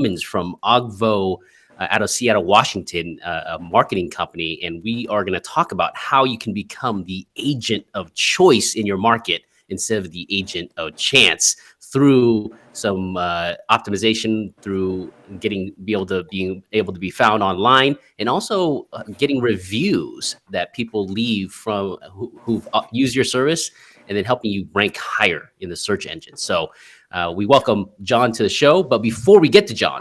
Cummins from Oggvo out of Seattle, Washington, a marketing company. And we are going to talk about how you can become the agent of choice in your market instead of the agent of chance through some optimization, through being able to be found online, and also getting reviews that people leave from who've used your service, and then helping you rank higher in the search engine. So we welcome Jon to the show. But before we get to Jon,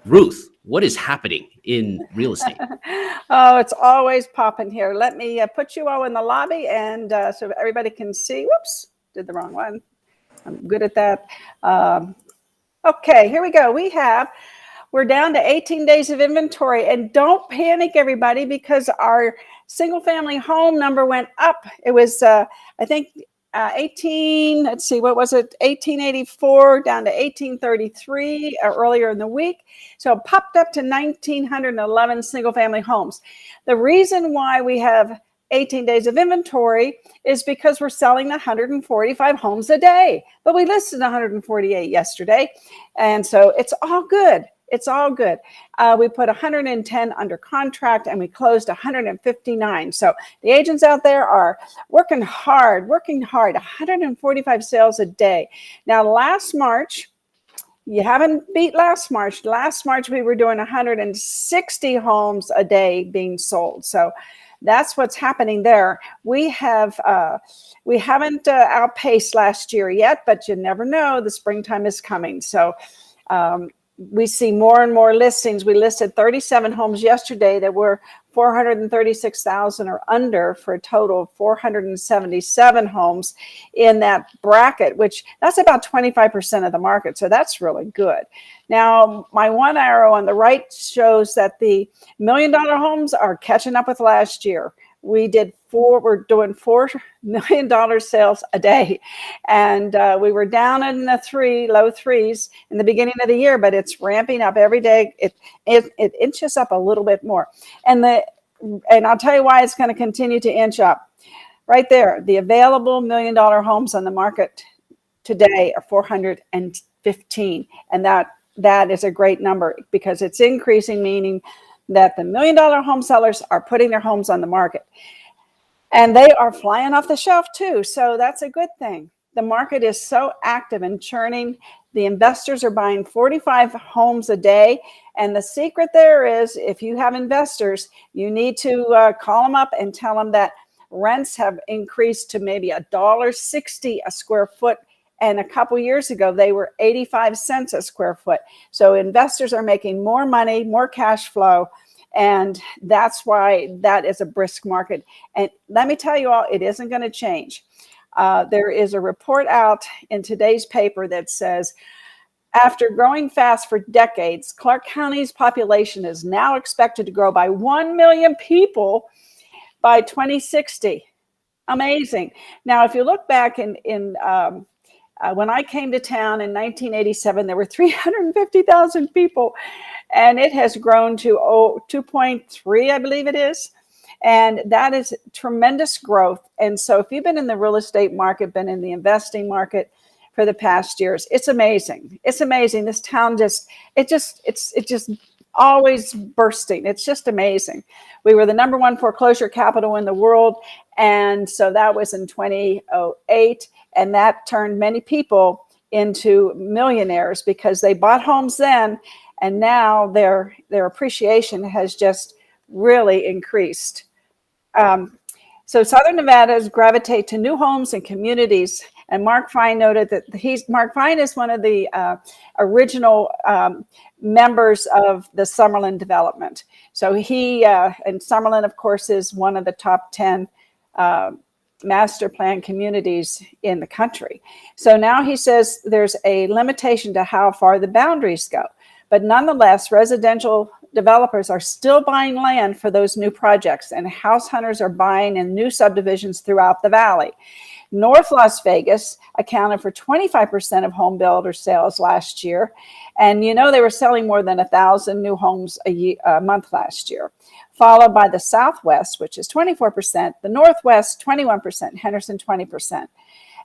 Ruth, what is happening in real estate? Oh, it's always popping here. Let me put you all in the lobby, and so everybody can see. Whoops, did the wrong one. I'm good at that. Okay, here we go. We're down to 18 days of inventory, and don't panic, everybody, because our single family home number went up. It was, I think, 1884 down to 1833 earlier in the week. So it popped up to 1,911 single family homes. The reason why we have 18 days of inventory is because we're selling 145 homes a day, but we listed 148 yesterday. And so it's all good. It's all good. We put 110 under contract, and we closed 159. So the agents out there are working hard, 145 sales a day. Now, last March, you haven't beat last March. Last March, we were doing 160 homes a day being sold. So that's what's happening there. We haven't outpaced last year yet, but you never know. The springtime is coming. So we see more and more listings. We listed 37 homes yesterday that were 436,000 or under, for a total of 477 homes in that bracket, which that's about 25% of the market. So that's really good. Now, my one arrow on the right shows that the $1 million loans are catching up with last year. We're doing $4 million sales a day. And we were down in the low threes in the beginning of the year, but it's ramping up every day. It inches up a little bit more. And I'll tell you why it's going to continue to inch up. Right there, the available $1 million homes on the market today are 415. And that is a great number, because it's increasing, meaning that the $1 million home sellers are putting their homes on the market, and they are flying off the shelf too. So that's a good thing. The market is so active and churning. The investors are buying 45 homes a day. And the secret there is, if you have investors, you need to call them up and tell them that rents have increased to maybe $1.60 a square foot. And a couple years ago, they were 85 cents a square foot. So investors are making more money, more cash flow. And that's why that is a brisk market. And let me tell you all, it isn't going to change. There is a report out in today's paper that says, after growing fast for decades, Clark County's population is now expected to grow by 1 million people by 2060. Amazing. Now, if you look back when I came to town in 1987, there were 350,000 people, and it has grown to 2.3, I believe it is. And that is tremendous growth. And so if you've been in the real estate market, been in the investing market for the past years, it's amazing. It's amazing. This town it's just always bursting. It's just amazing. We were the number one foreclosure capital in the world. And so that was in 2008. And that turned many people into millionaires, because they bought homes then, and now their appreciation has just really increased. So Southern Nevada's gravitate to new homes and communities. And Mark Fine noted that Mark Fine is one of the original members of the Summerlin development. So and Summerlin, of course, is one of the top 10 master plan communities in the country. So now he says there's a limitation to how far the boundaries go. But nonetheless, residential developers are still buying land for those new projects, and house hunters are buying in new subdivisions throughout the valley. North Las Vegas accounted for 25% of home builder sales last year. And they were selling more than 1,000 new homes a month last year, followed by the Southwest, which is 24%, the Northwest, 21%, Henderson, 20%.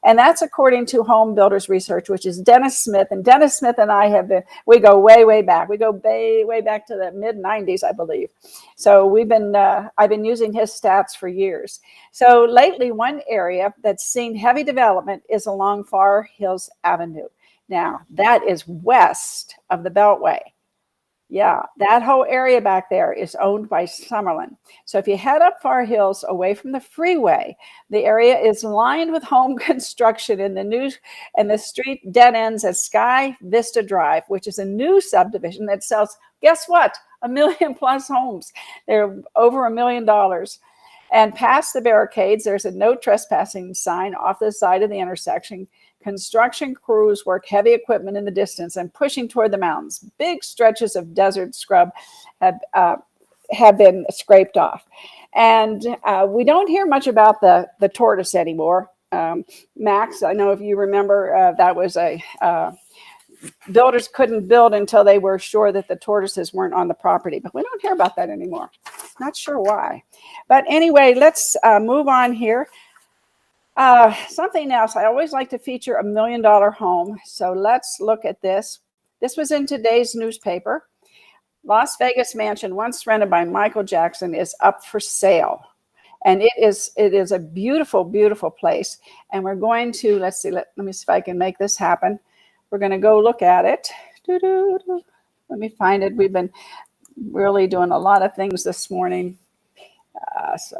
And that's according to Home Builders Research, which is Dennis Smith. And Dennis Smith and I we go way, way back. We go way back to the mid 90s, I believe. So I've been using his stats for years. So lately, one area that's seen heavy development is along Far Hills Avenue. Now, that is west of the Beltway. Yeah, that whole area back there is owned by Summerlin. So if you head up Far Hills away from the freeway, the area is lined with home construction and the street dead ends at Sky Vista Drive, which is a new subdivision that sells, guess what? 1 million plus homes. They're over $1 million. And past the barricades, there's a no trespassing sign off the side of the intersection. Construction crews work heavy equipment in the distance and pushing toward the mountains. Big stretches of desert scrub have been scraped off. And we don't hear much about the tortoise anymore. Max, I know if you remember, that was builders couldn't build until they were sure that the tortoises weren't on the property. But we don't hear about that anymore. Not sure why. But anyway, let's move on here. Something else, I always like to feature $1 million home. So let's look at this. This was in today's newspaper. Las Vegas mansion, once rented by Michael Jackson, is up for sale. And it is a beautiful, beautiful place. And we're going to, let's see, let me see if I can make this happen. We're going to go look at it. Let me find it. We've been really doing a lot of things this morning. So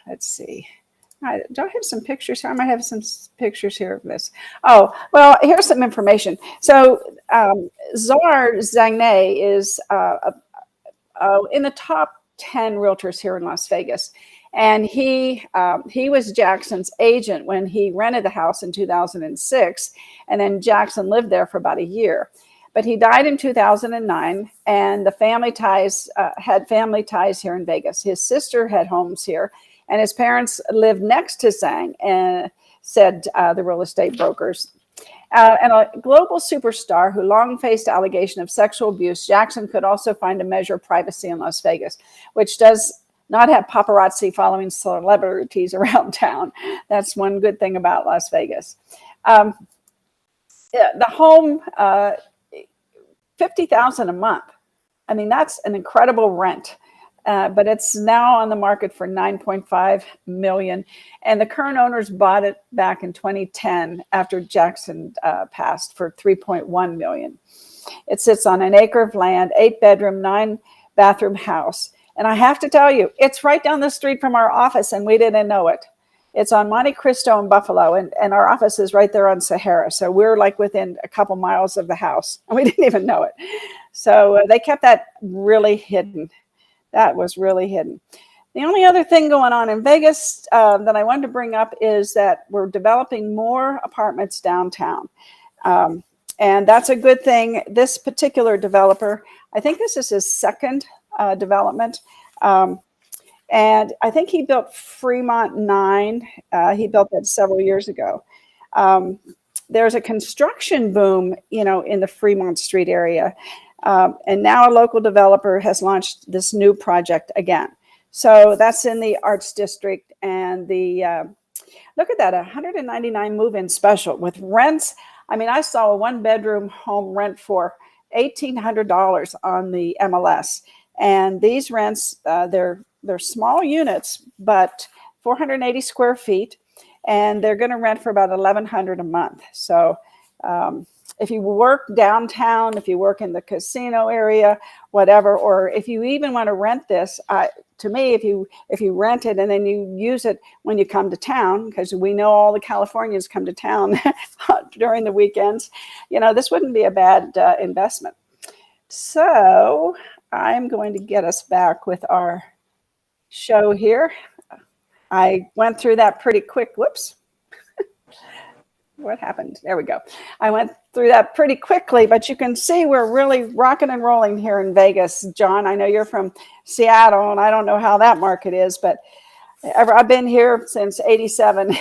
let's see. Do I have some pictures here? I might have some pictures here of this. Oh, well, here's some information. So Czar Zagne is in the top 10 realtors here in Las Vegas. And he was Jackson's agent when he rented the house in 2006. And then Jackson lived there for about a year. But he died in 2009, and the family ties had family ties here in Vegas. His sister had homes here. And his parents lived next to Zhang, and said the real estate brokers. And a global superstar who long faced allegation of sexual abuse, Jackson could also find a measure of privacy in Las Vegas, which does not have paparazzi following celebrities around town. That's one good thing about Las Vegas. The home, $50,000 a month. I mean, that's an incredible rent. But it's now on the market for $9.5 million. And the current owners bought it back in 2010 after Jackson passed for $3.1 million. It sits on an acre of land, 8-bedroom, 9-bathroom house. And I have to tell you, it's right down the street from our office, and we didn't know it. It's on Monte Cristo and Buffalo, and our office is right there on Sahara. So we're like within a couple miles of the house, and we didn't even know it. So they kept that really hidden. That was really hidden. The only other thing going on in Vegas that I wanted to bring up is that we're developing more apartments downtown. And that's a good thing. This particular developer, I think this is his second development. And I think he built Fremont 9. He built that several years ago. There's a construction boom, in the Fremont Street area. And now a local developer has launched this new project again. So that's in the Arts District, and look at that, 199 move-in special with rents. I mean, I saw a 1-bedroom home rent for $1,800 on the MLS, and these rents, they're small units, but 480 square feet, and they're going to rent for about $1,100 a month. So if you work downtown, if you work in the casino area, whatever, or if you even want to rent this, to me, if you rent it and then you use it when you come to town, because we know all the Californians come to town during the weekends, this wouldn't be a bad investment. So I'm going to get us back with our show here. I went through that pretty quick. Whoops. What happened? There we go. I went through that pretty quickly, but you can see we're really rocking and rolling here in Vegas. John, I know you're from Seattle, and I don't know how that market is, but I've been here since '87,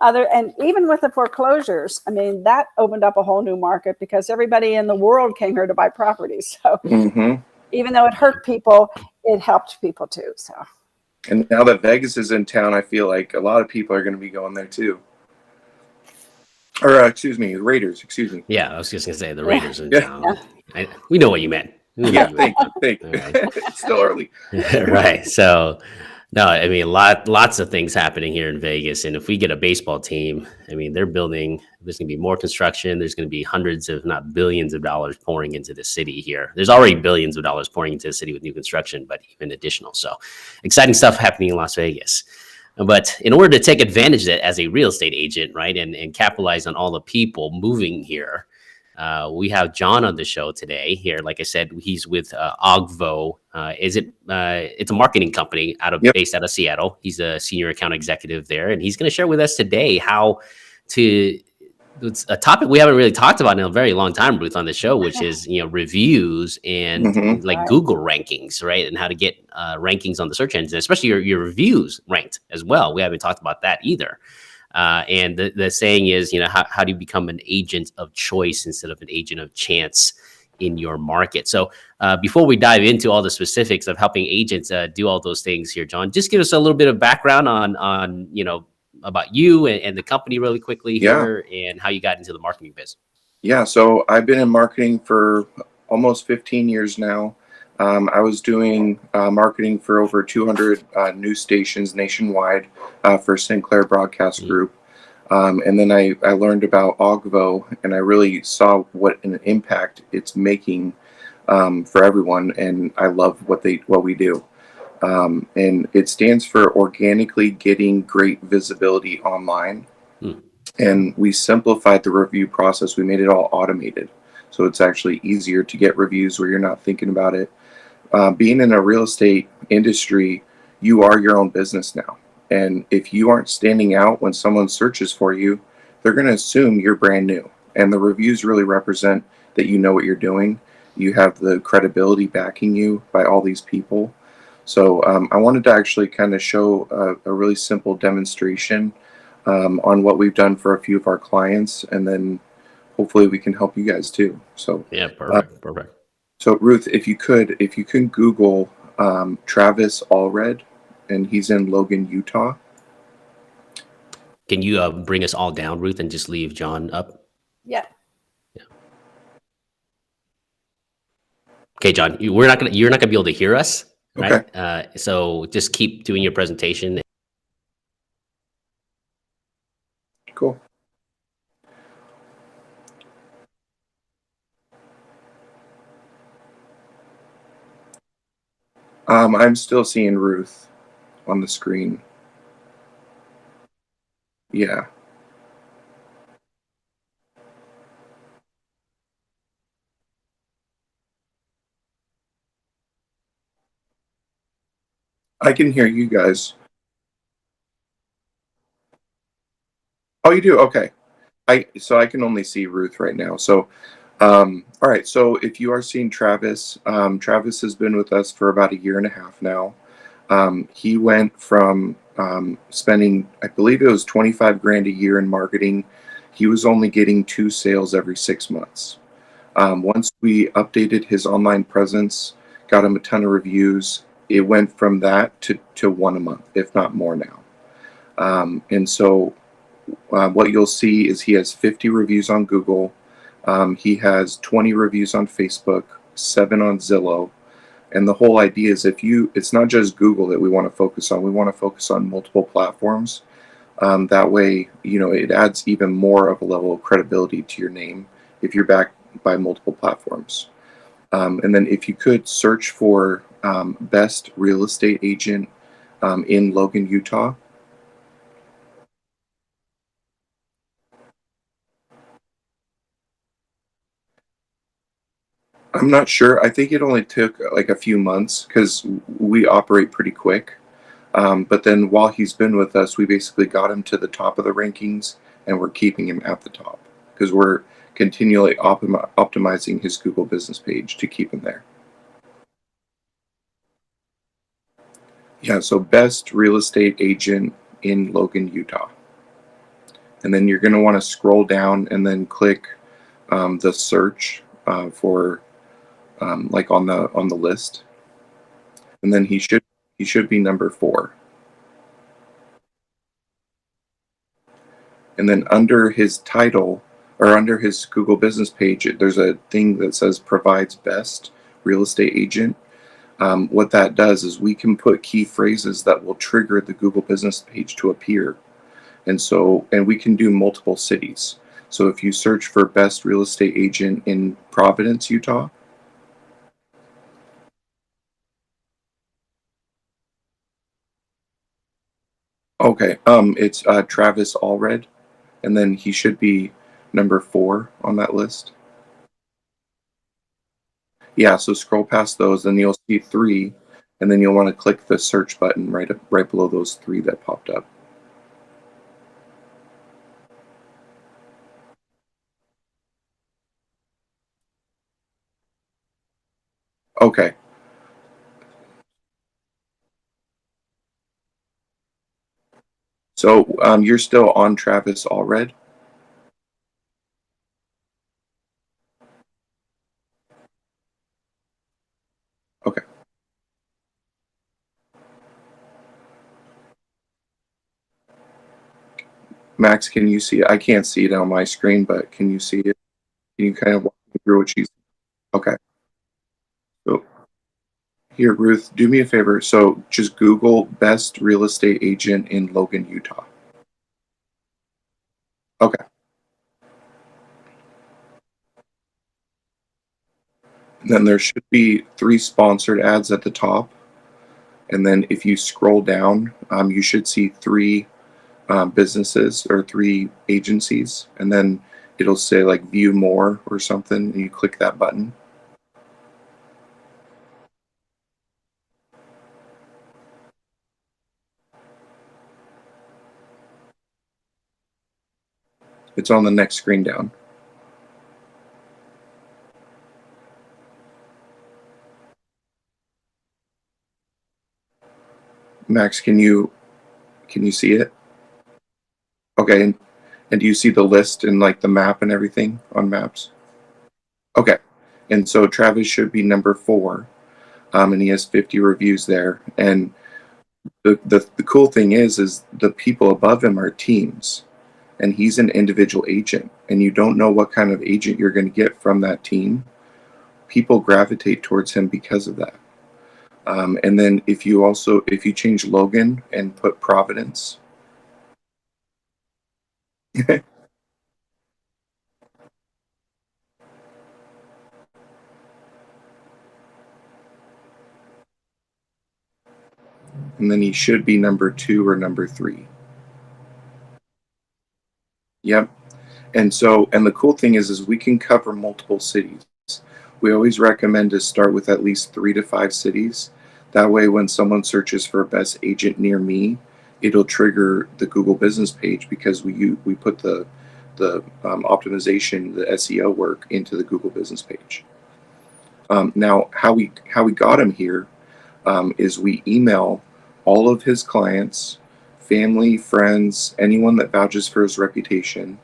and even with the foreclosures, I mean, that opened up a whole new market because everybody in the world came here to buy properties. So even though it hurt people, it helped people too. So. And now that Vegas is in town, I feel like a lot of people are going to be going there too. or excuse me, Raiders. Excuse me. Yeah, I was just gonna say the Raiders in Yeah. town. We know what you meant. We know Yeah, what you meant. thank All you. right. It's still early. Right. So, no, I mean, lots of things happening here in Vegas. And if we get a baseball team, I mean, they're building, there's going to be more construction. There's going to be hundreds, if not billions of dollars pouring into the city here. There's already billions of dollars pouring into the city with new construction, but even additional. So exciting stuff happening in Las Vegas. But in order to take advantage of that as a real estate agent, right, and capitalize on all the people moving here, we have Jon on the show today. Here, like I said, he's with Oggvo. It's a marketing company based out of Seattle. He's a senior account executive there, and he's going to share with us today how to. It's a topic we haven't really talked about in a very long time, Ruth, on the show, which is reviews and like Google rankings, right? And how to get rankings on the search engine, especially your reviews ranked as well. We haven't talked about that either. And the saying is, how do you become an agent of choice instead of an agent of chance in your market? So before we dive into all the specifics of helping agents do all those things here, Jon, just give us a little bit of background on about you and the company really quickly here and how you got into the marketing business. Yeah, so I've been in marketing for almost 15 years now. I was doing marketing for over 200 news stations nationwide for Sinclair Broadcast Group. And then I learned about Oggvo, and I really saw what an impact it's making for everyone. And I love what we do. And it stands for Organically Getting Great Visibility Online. And we simplified the review process. We made it all automated. So it's actually easier to get reviews where you're not thinking about it. Being in a real estate industry, you are your own business now. And if you aren't standing out when someone searches for you, they're going to assume you're brand new. And the reviews really represent that you know what you're doing. You have the credibility backing you by all these people. So I wanted to actually kind of show a really simple demonstration on what we've done for a few of our clients, and then hopefully we can help you guys too. So yeah, perfect. So Ruth, if you can Google Travis Allred, and he's in Logan, Utah. Can you bring us all down, Ruth, and just leave Jon up? Yeah. Okay, Jon, you're not gonna be able to hear us, right? Okay. So just keep doing your presentation. Cool. I'm still seeing Ruth on the screen. Yeah. I can hear you guys. Oh, you do? Okay. So I can only see Ruth right now. So, all right. So if you are seeing Travis, Travis has been with us for about 1.5 years now. He went from spending, I believe it was 25 grand a year in marketing. He was only getting 2 sales every 6 months. Once we updated his online presence, got him a ton of reviews, it went from that to 1 a month, if not more now. And so what you'll see is he has 50 reviews on Google. He has 20 reviews on Facebook, 7 on Zillow. And the whole idea is it's not just Google that we want to focus on. We want to focus on multiple platforms. That way, it adds even more of a level of credibility to your name if you're backed by multiple platforms. And then if you could search for best real estate agent in Logan, Utah. I'm not sure. I think it only took like a few months because we operate pretty quick. But then while he's been with us, we basically got him to the top of the rankings, and we're keeping him at the top because we're continually optimizing his Google business page to keep him there. Yeah, so best real estate agent in Logan, Utah. And then you're going to want to scroll down and then click the search for like on the list. And then he should be number 4. And then under his title or under his Google business page, there's a thing that says provides best real estate agent. What that does is we can put key phrases that will trigger the Google business page to appear. And we can do multiple cities. So if you search for best real estate agent in Providence, Utah. Okay. It's Travis Allred, and then he should be number 4 on that list. Yeah, so scroll past those, and you'll see 3, and then you'll want to click the search button right below those 3 that popped up. Okay. So you're still on Travis Allred? Okay. Max, can you see it? I can't see it on my screen, but can you see it? Can you kind of walk me through what she's... Okay. So here, Ruth, do me a favor. So just Google best real estate agent in Logan, Utah. Okay. And then there should be 3 sponsored ads at the top. And then if you scroll down, you should see 3 businesses or 3 agencies. And then it'll say like view more or something. And you click that button. It's on the next screen down. Max, can you see it? Okay. And do you see the list and like the map and everything on maps? Okay. And so Travis should be number 4. And he has 50 reviews there. And the cool thing is the people above him are teams, and he's an individual agent, and you don't know what kind of agent you're going to get from that team. People gravitate towards him because of that. And then if you change Logan and put Providence. And then he should be number 2 or number 3. Yep. And the cool thing is we can cover multiple cities. We always recommend to start with at least 3 to 5 cities. That way, when someone searches for a best agent near me, it'll trigger the Google business page because we put the optimization, the SEO work into the Google business page. Now, how we got him here is we email all of his clients, family, friends, anyone that vouches for his reputation.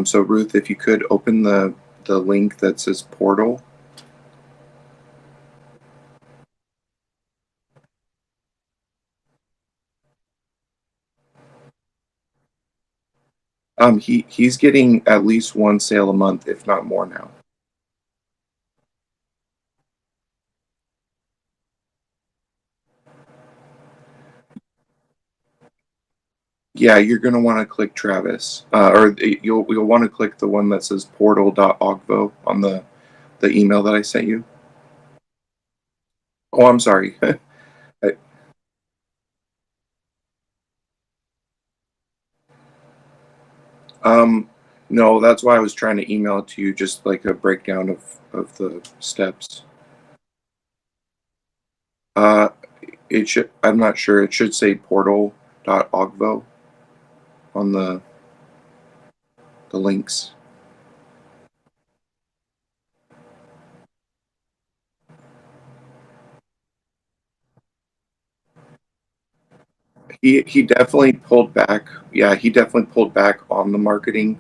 So Ruth, if you could open the link that says portal. He's getting at least 1 sale a month, if not more now. Yeah, you're going to want to click Travis, or you'll want to click the one that says portal.oggvo on the email that I sent you. Oh, I'm sorry. No, that's why I was trying to email it to you, just like a breakdown of the steps. Uh, it should. I'm not sure. It should say portal.oggvo on the links. He definitely pulled back. Yeah, he definitely pulled back on the marketing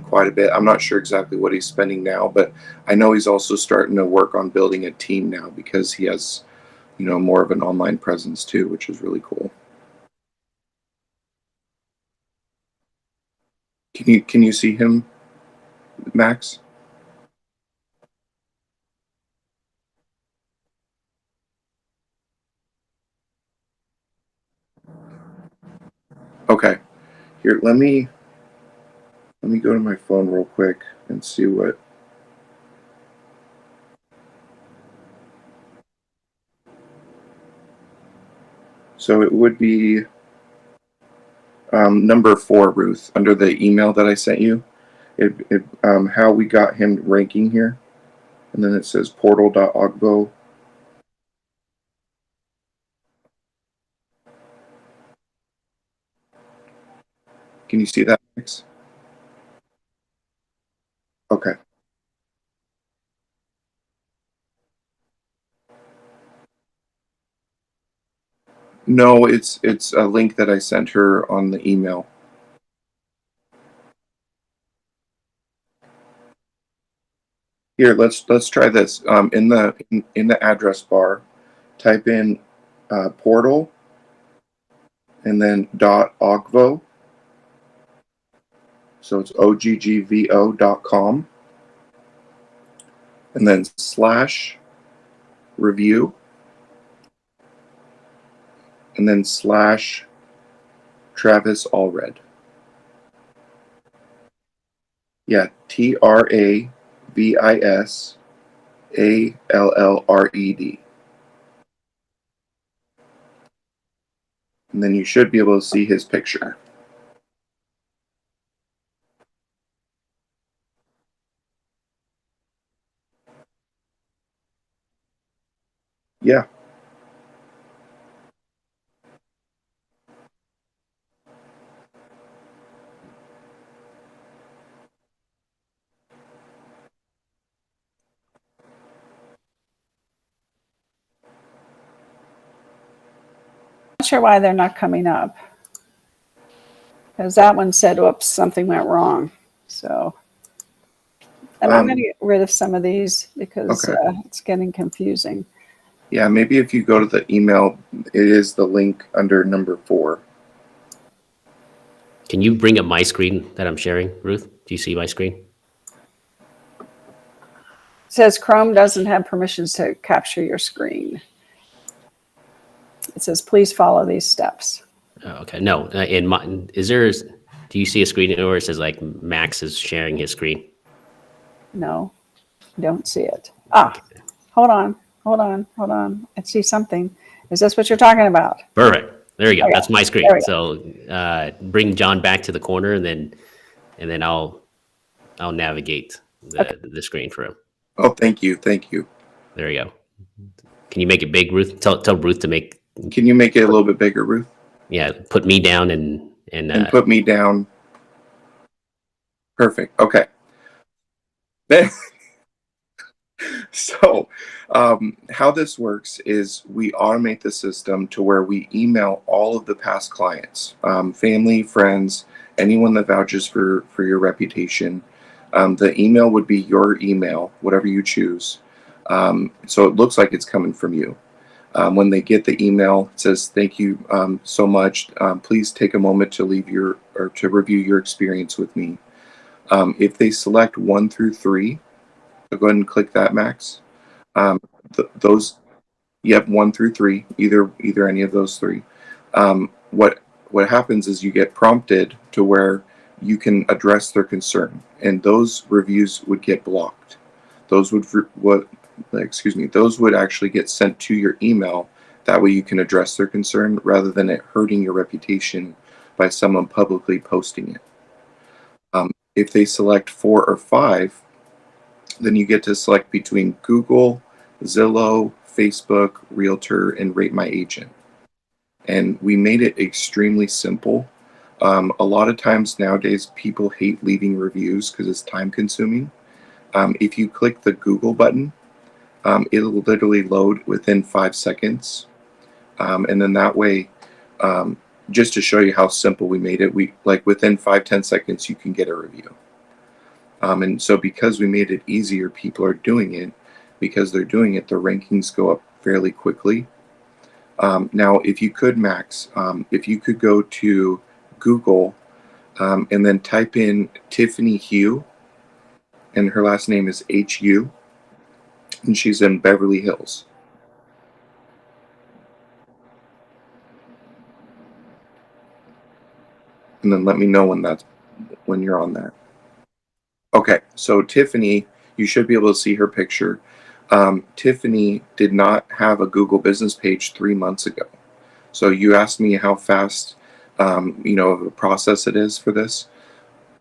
quite a bit. I'm not sure exactly what he's spending now, but I know he's also starting to work on building a team now because he has, more of an online presence too, which is really cool. Can you see him, Max? Okay. Here, let me go to my phone real quick and see what. So it would be number 4, Ruth, under the email that I sent you. How we got him ranking here, and then it says portal.oggvo. Can you see that, Max? Okay. No, it's a link that I sent her on the email. Here, let's try this. In the address bar, type in portal and then .oggvo. So it's oggvo.com, and then /review, and then /Travis Allred. Yeah, TRAVISALLRED. And then you should be able to see his picture. Yeah. Not sure why they're not coming up, because that one said, "Whoops, something went wrong." So, and I'm going to get rid of some of these because Okay. it's getting confusing. Yeah, maybe if you go to the email, it is the link under number 4. Can you bring up my screen that I'm sharing, Ruth? Do you see my screen? It says Chrome doesn't have permissions to capture your screen. It says, please follow these steps. Oh, okay. No, in my, do you see a screen where it says like Max is sharing his screen? No, don't see it. Ah, Okay. hold on. I see something. Is this what you're talking about? Perfect. There you go. Okay. That's my screen. There we So bring John back to the corner, and then I'll navigate the screen for him. Oh, thank you. There you go. Can you make it big, Ruth? Tell Ruth to make. Can you make it a little bit bigger, Ruth? Yeah, put me down and put me down. Perfect. Okay. So, how this works is we automate the system to where we email all of the past clients, family, friends, anyone that vouches for your reputation. The email would be your email, whatever you choose. So it looks like it's coming from you. When they get the email, it says, "Thank you so much. Please take a moment to to review your experience with me." If they select 1 through 3, so go ahead and click that, Max. Those, yep, 1 through 3, either any of those 3. What happens is you get prompted to where you can address their concern, and those reviews would get blocked. Those would actually get sent to your email. That way you can address their concern rather than it hurting your reputation by someone publicly posting it. If they select 4 or 5, then you get to select between Google, Zillow, Facebook, Realtor, and Rate My Agent. And we made it extremely simple. A lot of times nowadays, people hate leaving reviews because it's time consuming. If you click the Google button, it'll literally load within 5 seconds. And then that way, just to show you how simple we made it, within 5-10 seconds, you can get a review. And so because we made it easier, people are doing it. Because they're doing it, the rankings go up fairly quickly. Now, if you could, Max, if you could go to Google and then type in Tiffany Hugh, and her last name is Hu, and she's in Beverly Hills. And then let me know when you're on that. Okay, so Tiffany, you should be able to see her picture. Tiffany did not have a Google business page 3 months ago. So you asked me how fast, of a process it is for this.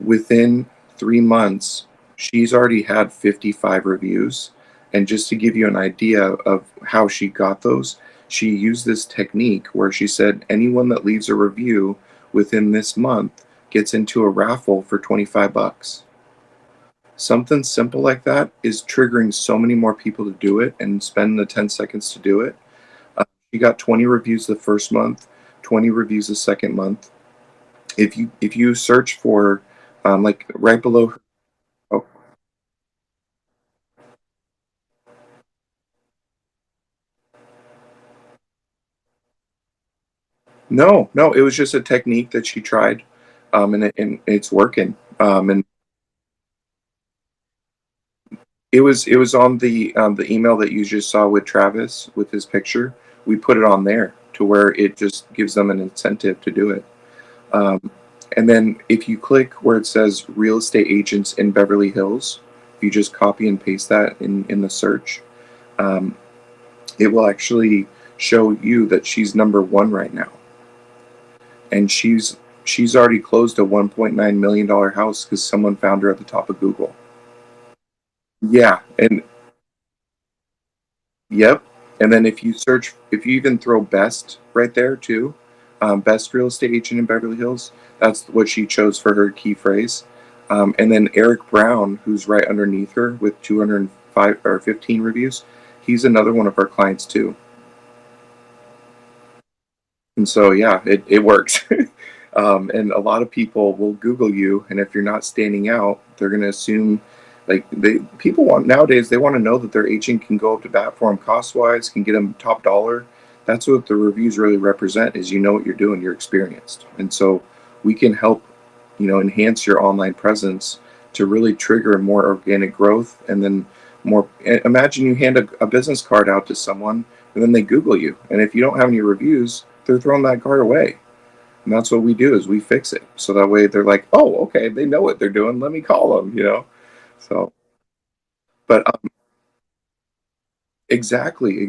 Within 3 months, she's already had 55 reviews. And just to give you an idea of how she got those, she used this technique where she said anyone that leaves a review within this month gets into a raffle for 25 bucks. Something simple like that is triggering so many more people to do it and spend the 10 seconds to do it. You got 20 reviews the first month, 20 reviews the second month. If you search for like right below, oh, no, it was just a technique that she tried, and it's working. And it was on the email that you just saw with Travis with his picture. We put it on there to where it just gives them an incentive to do it. Um, and then if you click where it says real estate agents in Beverly Hills, if you just copy and paste that in the search, um, it will actually show you that she's number one right now. And she's already closed a $1.9 million house because someone found her at the top of Google. Yeah, and yep. And then if you even throw best right there too, best real estate agent in Beverly Hills, that's what she chose for her key phrase. And then Eric Brown, who's right underneath her with 205 or 15 reviews, he's another one of our clients too. And so, yeah, it works. And a lot of people will Google you, and if you're not standing out, they're going to assume, like, people want nowadays, they want to know that their agent can go up to bat for them cost wise, can get them top dollar. That's what the reviews really represent, is you know what you're doing, you're experienced. And so we can help, enhance your online presence to really trigger more organic growth. And then more, imagine you hand a business card out to someone and then they Google you. And if you don't have any reviews, they're throwing that card away. And that's what we do, is we fix it. So that way they're like, oh, okay, they know what they're doing. Let me call them. So, but exactly.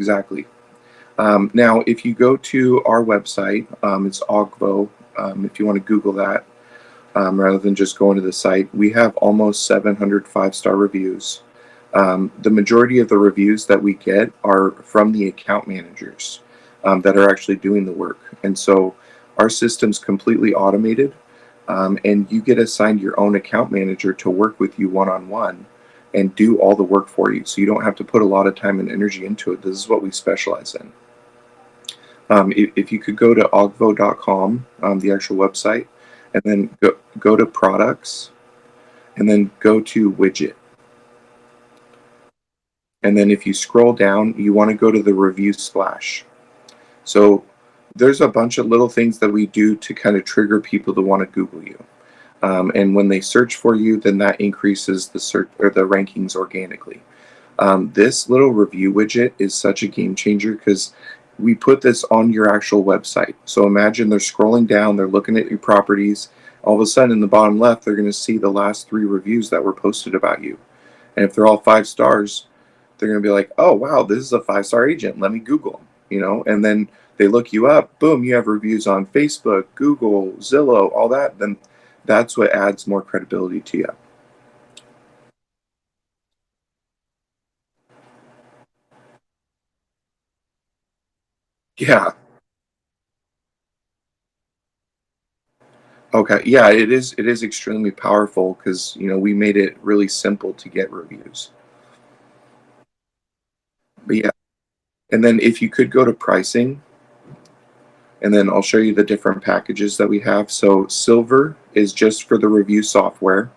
Now, if you go to our website, it's Oggvo. If you want to Google that, rather than just going to the site, we have almost 700 5-star reviews. The majority of the reviews that we get are from the account managers that are actually doing the work. And so our system's completely automated, and you get assigned your own account manager to work with you one-on-one and do all the work for you. So you don't have to put a lot of time and energy into it. This is what we specialize in. If you could go to oggvo.com, the actual website, and then go to products, and then go to widget. And then if you scroll down, you want to go to the review splash. So there's a bunch of little things that we do to kind of trigger people to want to Google you. And when they search for you, then that increases the search or the rankings organically. This little review widget is such a game changer because we put this on your actual website. So imagine they're scrolling down, they're looking at your properties. All of a sudden in the bottom left, they're going to see the last 3 reviews that were posted about you. And if they're all 5 stars, they're going to be like, oh, wow, this is a 5-star agent. Let me Google them, and then they look you up. Boom, you have reviews on Facebook, Google, Zillow, all that. Then that's what adds more credibility to you. Yeah. Okay. Yeah, it is extremely powerful because, we made it really simple to get reviews. But yeah, and then if you could go to pricing, and then I'll show you the different packages that we have. So silver is just for the review software.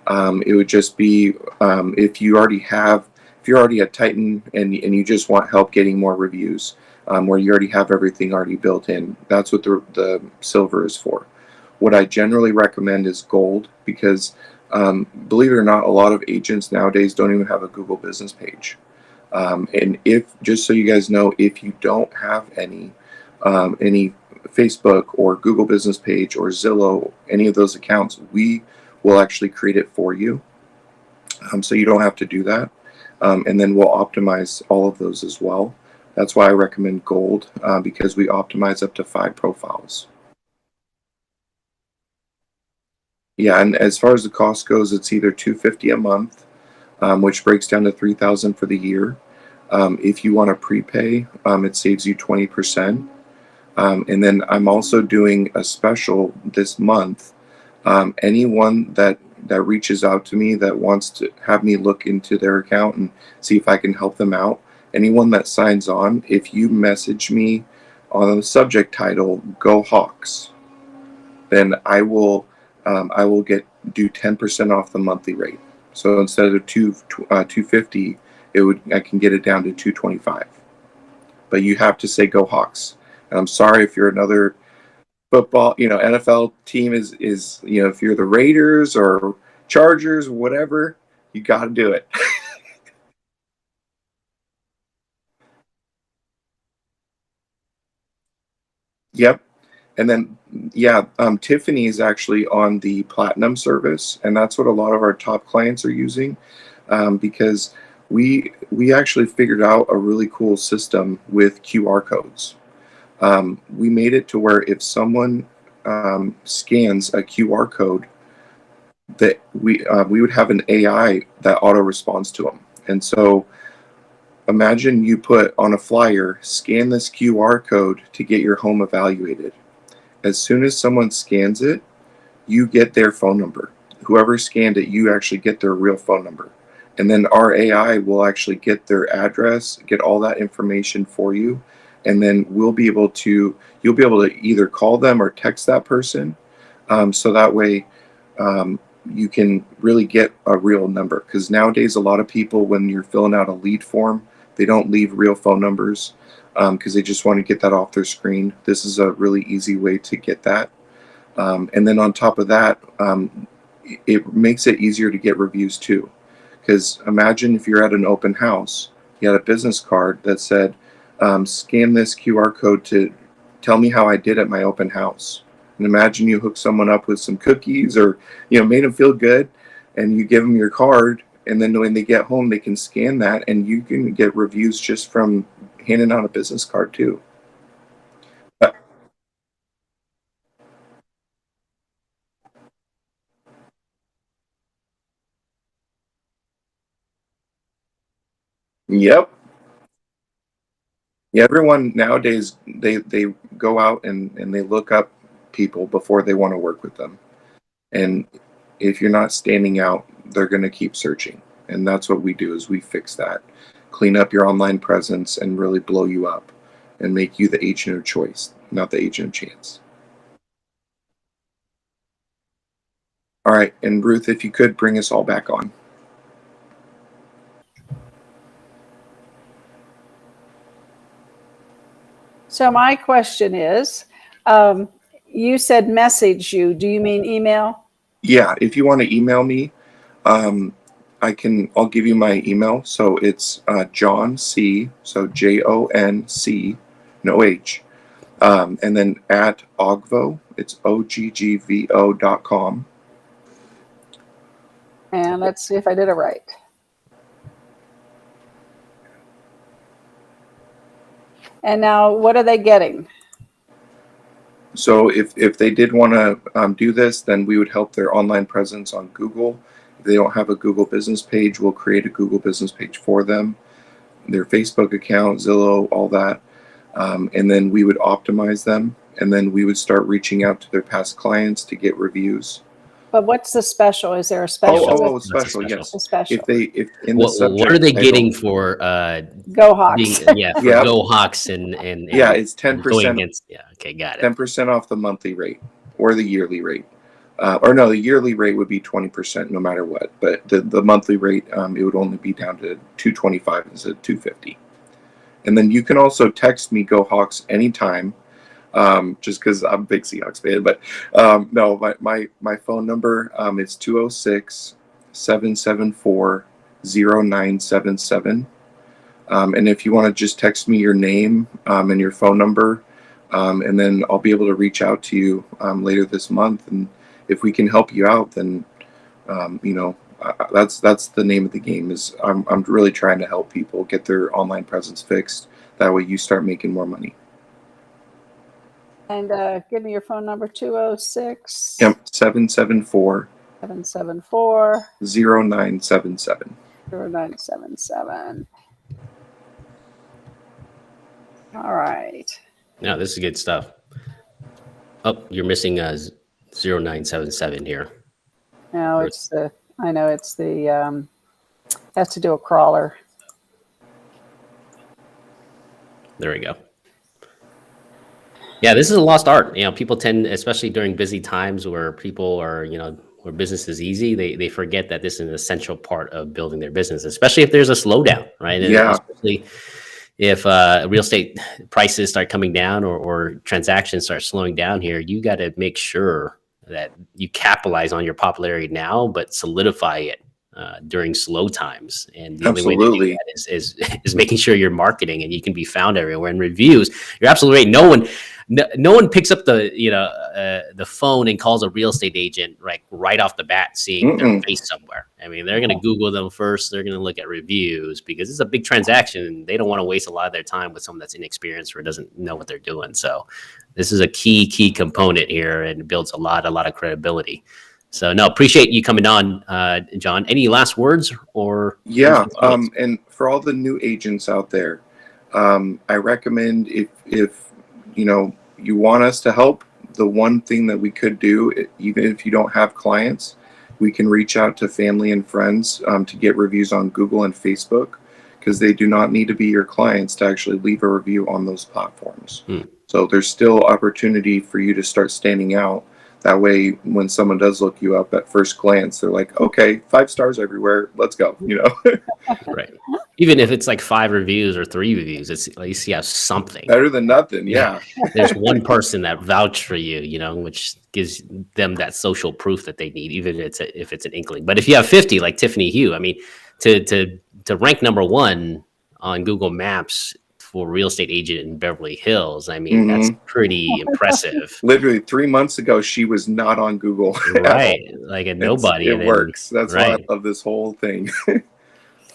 It would just be if you're already at Titan and you just want help getting more reviews, where you already have everything already built in. That's what the silver is for. What I generally recommend is gold, because believe it or not, a lot of agents nowadays don't even have a Google business page. And just so you guys know, if you don't have any Facebook or Google business page or Zillow, any of those accounts, we will actually create it for you. So you don't have to do that. And then we'll optimize all of those as well. That's why I recommend gold, because we optimize up to 5 profiles. Yeah, and as far as the cost goes, it's either $250 a month, which breaks down to $3,000 for the year. If you want to prepay, it saves you 20%. And then I'm also doing a special this month. Anyone that reaches out to me that wants to have me look into their account and see if I can help them out, anyone that signs on, if you message me on the subject title "Go Hawks," then I will do 10% off the monthly rate. So instead of $250, I can get it down to $225. But you have to say "Go Hawks." And I'm sorry if you're another football, NFL team is if you're the Raiders or Chargers, whatever, you got to do it. Yep. And then, Tiffany is actually on the Platinum service, and that's what a lot of our top clients are using, because we actually figured out a really cool system with QR codes. We made it to where if someone scans a QR code, that we would have an AI that auto responds to them. And so imagine you put on a flyer, scan this QR code to get your home evaluated. As soon as someone scans it, you get their phone number. Whoever scanned it, you actually get their real phone number. And then our AI will actually get their address, get all that information for you. And then you'll be able to either call them or text that person. So that way you can really get a real number. Because nowadays, a lot of people, when you're filling out a lead form, they don't leave real phone numbers because they just want to get that off their screen. This is a really easy way to get that. And then on top of that, it makes it easier to get reviews too. Because imagine if you're at an open house, you had a business card that said, scan this QR code to tell me how I did at my open house. And imagine you hook someone up with some cookies or, made them feel good, and you give them your card. And then when they get home, they can scan that, and you can get reviews just from handing out a business card too. Yep. Yeah, everyone nowadays, they go out and they look up people before they want to work with them. And if you're not standing out, they're going to keep searching. And that's what we do, is we fix that. Clean up your online presence and really blow you up and make you the agent of choice, not the agent of chance. All right. And Ruth, if you could bring us all back on. So my question is, you said message you. Do you mean email? Yeah. If you want to email me, I'll give you my email. So it's Jon C. So JONC, no H. And then at Oggvo, it's OGGVO.com. And let's see if I did it right. And now what are they getting? So if they did want to do this, then we would help their online presence on Google. If they don't have a Google business page, we'll create a Google business page for them, their Facebook account, Zillow, all that. And then we would optimize them, and then we would start reaching out to their past clients to get reviews. But what's the special? Is there a special? Special, yes. A special. If in the subject what are they title, getting for Go Hawks? Go Hawks and it's 10%. Okay, got it. 10% off the monthly rate or the yearly rate. The yearly rate would be 20% no matter what. But the monthly rate, it would only be down to $225 instead of $250. And then you can also text me Go Hawks anytime. just because I'm a big Seahawks fan. But no, my phone number is 206-774-0977. And if you want to just text me your name and your phone number, and then I'll be able to reach out to you later this month. And if we can help you out, then that's the name of the game. Is I'm really trying to help people get their online presence fixed. That way, you start making more money. And give me your phone number, 206. Yep, 774. 774. 0977. 0977. All right. No, this is good stuff. Oh, you're missing 0977 here. No, I know it's the, has to do a crawler. There we go. Yeah, this is a lost art. People tend, especially during busy times where people are, where business is easy, they forget that this is an essential part of building their business, especially if there's a slowdown, right? Yeah. Especially if real estate prices start coming down or transactions start slowing down here, you got to make sure that you capitalize on your popularity now, but solidify it during slow times. And the only way to do that is making sure you're marketing and you can be found everywhere. And reviews, you're absolutely right. No one picks up the phone and calls a real estate agent right off the bat, seeing their face somewhere. I mean, they're going to Google them first. They're going to look at reviews because it's a big transaction and they don't want to waste a lot of their time with someone that's inexperienced or doesn't know what they're doing. So this is a key component here and builds a lot of credibility. So no, appreciate you coming on, Jon. Any last words or? Yeah. And for all the new agents out there, I recommend if you want us to help, the one thing that we could do, even if you don't have clients, we can reach out to family and friends to get reviews on Google and Facebook, because they do not need to be your clients to actually leave a review on those platforms. So there's still opportunity for you to start standing out. That way, when someone does look you up at first glance, they're like, okay, 5 stars everywhere. Let's go. Right. Even if it's like 5 reviews or 3 reviews, it's at least you have something. Better than nothing. Yeah. There's one person that vouched for you, which gives them that social proof that they need, even if it's an inkling. But if you have 50, like Tiffany Hugh, I mean, to rank number 1 on Google Maps for real estate agent in Beverly Hills, I mean, that's pretty impressive. Literally 3 months ago, she was not on Google. Right. Like a nobody. It works. That's why I love this whole thing.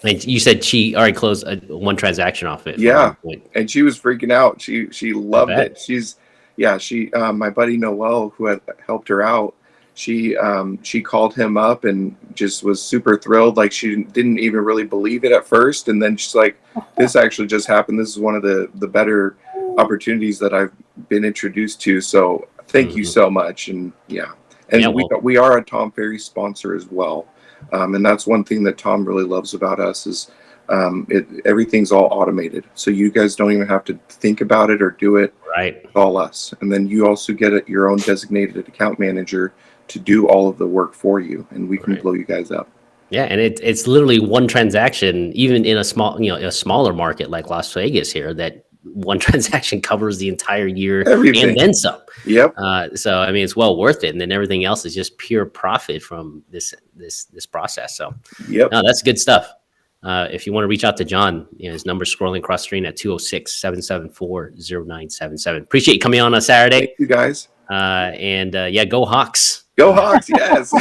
Like you said, she already closed one transaction off it. Yeah. And she was freaking out. She loved it. My buddy Noel, who had helped her out, she called him up and just was super thrilled. Like, she didn't even really believe it at first. And then she's like, this actually just happened. This is one of the better opportunities that I've been introduced to. So thank you so much. And we are a Tom Ferry sponsor as well. And that's one thing that Tom really loves about us is everything's all automated. So you guys don't even have to think about it or do it. Right. It's all us. And then you also get your own designated account manager to do all of the work for you, and we can blow you guys up. Yeah, and it's literally one transaction, even in a smaller market like Las Vegas here, that one transaction covers the entire year and then some. Yep. So I mean, it's well worth it, and then everything else is just pure profit from this process. So no, that's good stuff. If you want to reach out to Jon, his number's scrolling across the screen at 206-774-0977. Appreciate you coming on Saturday. Thank you guys. Go Hawks. Go Hawks, yes.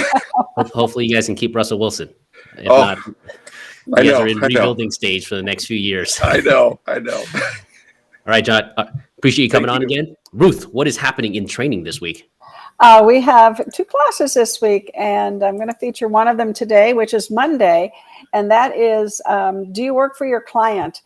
Hopefully you guys can keep Russell Wilson. If not, you guys are in rebuilding stage for the next few years. I know. All right, Jon. Appreciate you coming on again. Ruth, what is happening in training this week? We have 2 classes this week, and I'm going to feature one of them today, which is Monday. And that is, do you work for your client?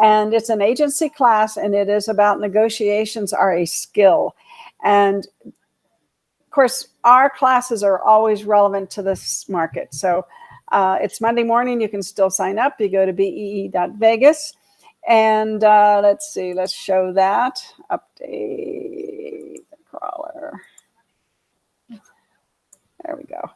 And it's an agency class, and it is about negotiations are a skill. And of course, our classes are always relevant to this market. So it's Monday morning. You can still sign up. You go to bee.vegas. And let's show that. Update the crawler. There we go.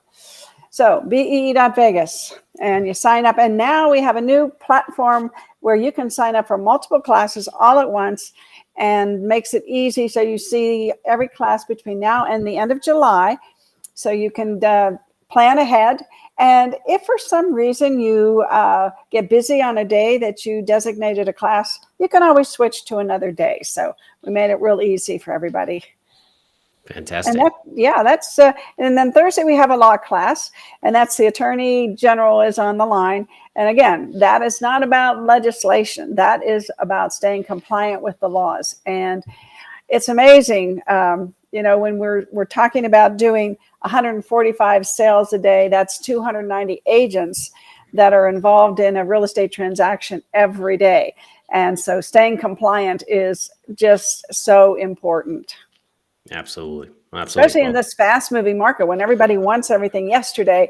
So bee.vegas. and you sign up. And now we have a new platform where you can sign up for multiple classes all at once, and makes it easy. So you see every class between now and the end of July. So you can plan ahead. And if for some reason you get busy on a day that you designated a class, you can always switch to another day. So we made it real easy for everybody. Fantastic. And that's and then Thursday we have a law class, and that's the Attorney General is on the line. And again, that is not about legislation. That is about staying compliant with the laws. And it's amazing, when we're talking about doing 145 sales a day, that's 290 agents that are involved in a real estate transaction every day. And so staying compliant is just so important. Absolutely. Especially in this fast moving market when everybody wants everything yesterday,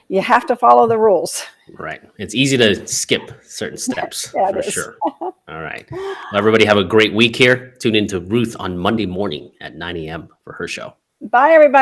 you have to follow the rules. Right. It's easy to skip certain steps for sure. All right. Well, everybody have a great week here. Tune in to Ruth on Monday morning at 9 a.m. for her show. Bye, everybody.